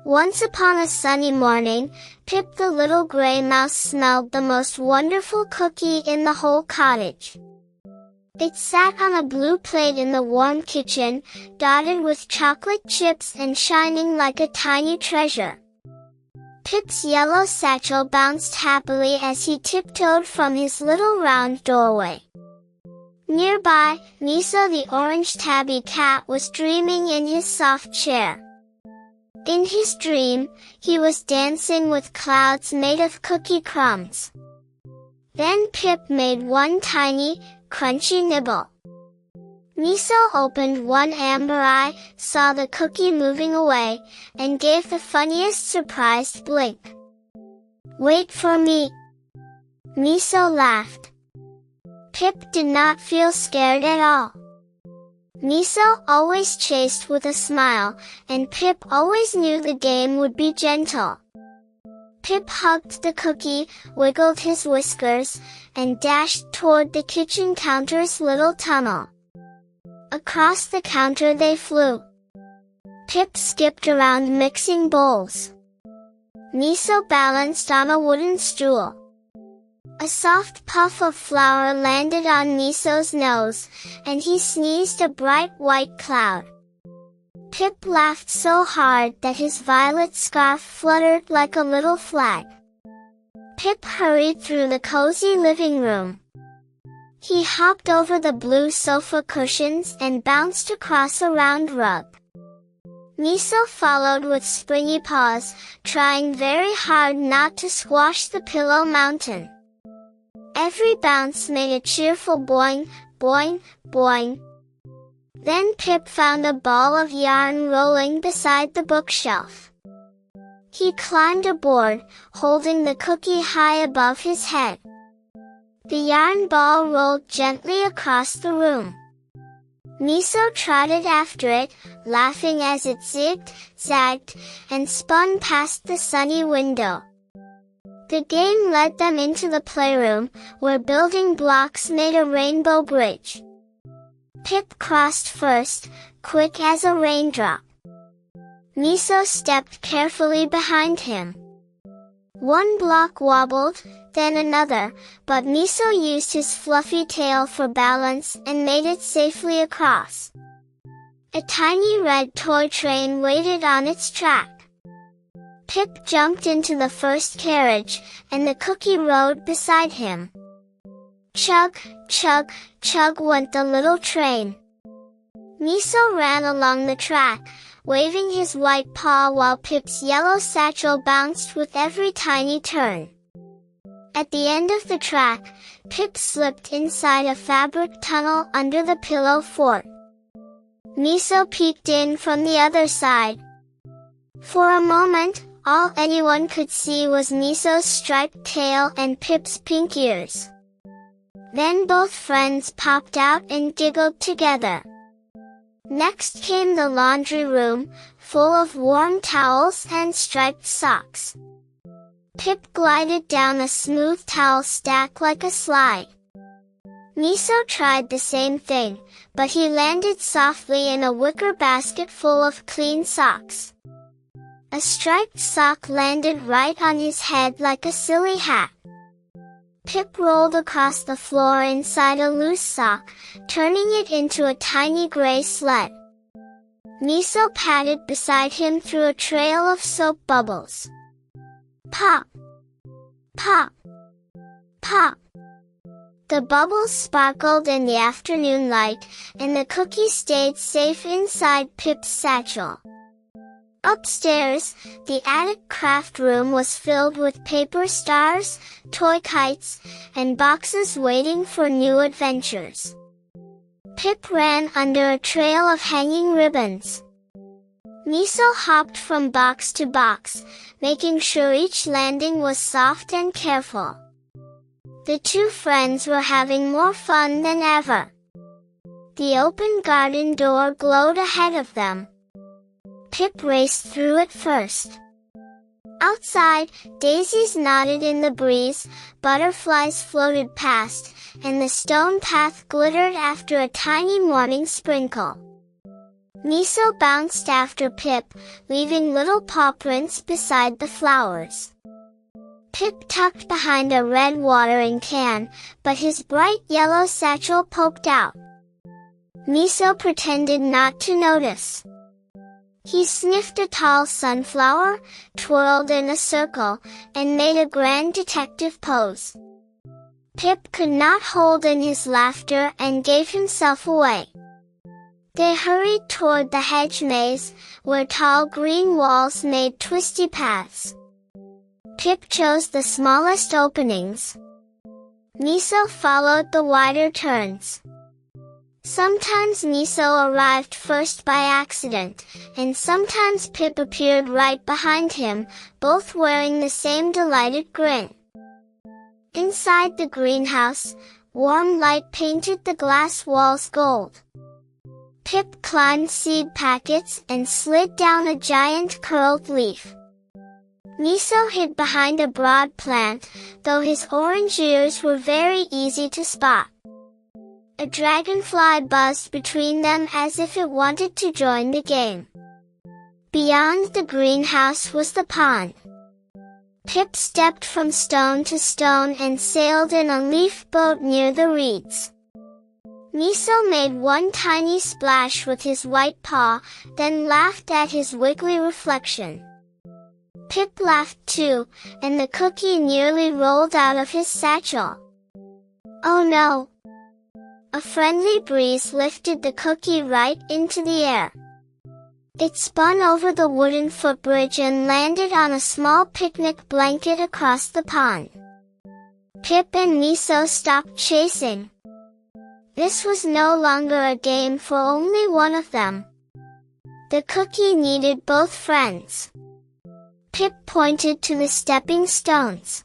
Once upon a sunny morning, Pip the little gray mouse smelled the most wonderful cookie in the whole cottage. It sat on a blue plate in the warm kitchen, dotted with chocolate chips and shining like a tiny treasure. Pip's yellow satchel bounced happily as he tiptoed from his little round doorway. Nearby, Miso the orange tabby cat was dreaming in his soft chair. In his dream, he was dancing with clouds made of cookie crumbs. Then Pip made one tiny, crunchy nibble. Miso opened one amber eye, saw the cookie moving away, and gave the funniest surprised blink. "Wait for me!" Miso laughed. Pip did not feel scared at all. Miso always chased with a smile, and Pip always knew the game would be gentle. Pip hugged the cookie, wiggled his whiskers, and dashed toward the kitchen counter's little tunnel. Across the counter they flew. Pip skipped around mixing bowls. Miso balanced on a wooden stool. A soft puff of flour landed on Miso's nose, and he sneezed a bright white cloud. Pip laughed so hard that his violet scarf fluttered like a little flag. Pip hurried through the cozy living room. He hopped over the blue sofa cushions and bounced across a round rug. Miso followed with springy paws, trying very hard not to squash the pillow mountain. Every bounce made a cheerful boing, boing, boing. Then Pip found a ball of yarn rolling beside the bookshelf. He climbed aboard, holding the cookie high above his head. The yarn ball rolled gently across the room. Miso trotted after it, laughing as it zigged, zagged, and spun past the sunny window. The game led them into the playroom, where building blocks made a rainbow bridge. Pip crossed first, quick as a raindrop. Miso stepped carefully behind him. One block wobbled, then another, but Miso used his fluffy tail for balance and made it safely across. A tiny red toy train waited on its track. Pip jumped into the first carriage, and the cookie rode beside him. Chug, chug, chug went the little train. Miso ran along the track, waving his white paw while Pip's yellow satchel bounced with every tiny turn. At the end of the track, Pip slipped inside a fabric tunnel under the pillow fort. Miso peeked in from the other side. For a moment, all anyone could see was Miso's striped tail and Pip's pink ears. Then both friends popped out and giggled together. Next came the laundry room, full of warm towels and striped socks. Pip glided down a smooth towel stack like a slide. Miso tried the same thing, but he landed softly in a wicker basket full of clean socks. A striped sock landed right on his head like a silly hat. Pip rolled across the floor inside a loose sock, turning it into a tiny gray sled. Miso padded beside him through a trail of soap bubbles. Pop! Pop! Pop! The bubbles sparkled in the afternoon light, and the cookie stayed safe inside Pip's satchel. Upstairs, the attic craft room was filled with paper stars, toy kites, and boxes waiting for new adventures. Pip ran under a trail of hanging ribbons. Miso hopped from box to box, making sure each landing was soft and careful. The two friends were having more fun than ever. The open garden door glowed ahead of them. Pip raced through it first. Outside, daisies nodded in the breeze, butterflies floated past, and the stone path glittered after a tiny morning sprinkle. Miso bounced after Pip, leaving little paw prints beside the flowers. Pip tucked behind a red watering can, but his bright yellow satchel poked out. Miso pretended not to notice. He sniffed a tall sunflower, twirled in a circle, and made a grand detective pose. Pip could not hold in his laughter and gave himself away. They hurried toward the hedge maze, where tall green walls made twisty paths. Pip chose the smallest openings. Miso followed the wider turns. Sometimes Miso arrived first by accident, and sometimes Pip appeared right behind him, both wearing the same delighted grin. Inside the greenhouse, warm light painted the glass walls gold. Pip climbed seed packets and slid down a giant curled leaf. Miso hid behind a broad plant, though his orange ears were very easy to spot. A dragonfly buzzed between them as if it wanted to join the game. Beyond the greenhouse was the pond. Pip stepped from stone to stone and sailed in a leaf boat near the reeds. Miso made one tiny splash with his white paw, then laughed at his wiggly reflection. Pip laughed too, and the cookie nearly rolled out of his satchel. Oh no! A friendly breeze lifted the cookie right into the air. It spun over the wooden footbridge and landed on a small picnic blanket across the pond. Pip and Miso stopped chasing. This was no longer a game for only one of them. The cookie needed both friends. Pip pointed to the stepping stones.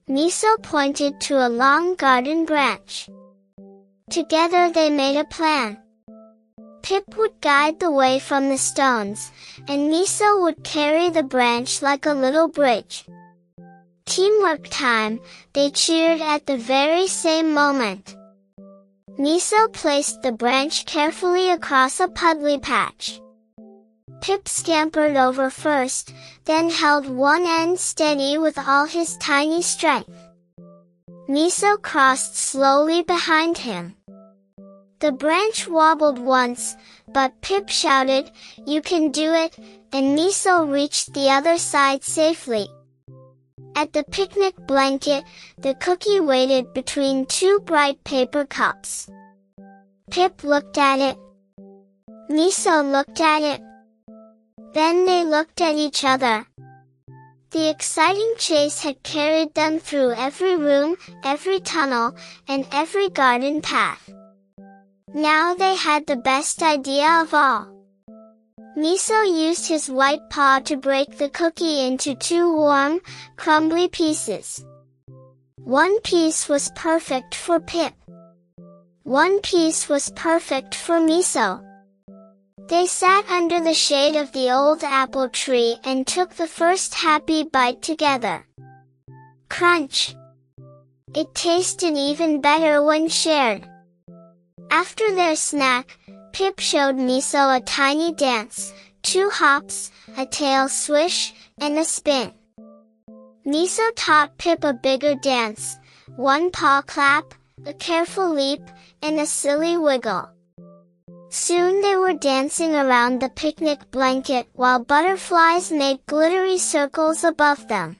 Miso pointed to a long garden branch. Together they made a plan. Pip would guide the way from the stones, and Miso would carry the branch like a little bridge. Teamwork time, they cheered at the very same moment. Miso placed the branch carefully across a puddly patch. Pip scampered over first, then held one end steady with all his tiny strength. Miso crossed slowly behind him. The branch wobbled once, but Pip shouted, "You can do it," and Miso reached the other side safely. At the picnic blanket, the cookie waited between two bright paper cups. Pip looked at it. Miso looked at it. Then they looked at each other. The exciting chase had carried them through every room, every tunnel, and every garden path. Now they had the best idea of all. Miso used his white paw to break the cookie into two warm, crumbly pieces. One piece was perfect for Pip. One piece was perfect for Miso. They sat under the shade of the old apple tree and took the first happy bite together. Crunch! It tasted even better when shared. After their snack, Pip showed Miso a tiny dance, 2 hops, a tail swish, and a spin. Miso taught Pip a bigger dance, 1 paw clap, a careful leap, and a silly wiggle. Soon they were dancing around the picnic blanket while butterflies made glittery circles above them.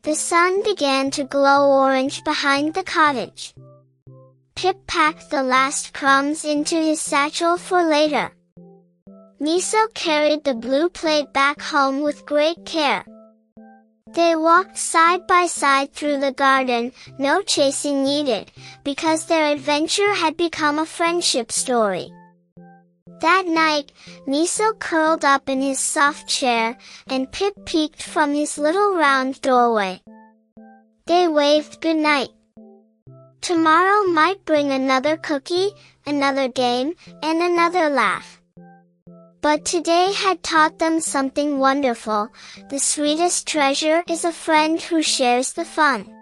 The sun began to glow orange behind the cottage. Pip packed the last crumbs into his satchel for later. Miso carried the blue plate back home with great care. They walked side by side through the garden, no chasing needed, because their adventure had become a friendship story. That night, Miso curled up in his soft chair, and Pip peeked from his little round doorway. They waved goodnight. Tomorrow might bring another cookie, another game, and another laugh. But today had taught them something wonderful. The sweetest treasure is a friend who shares the fun.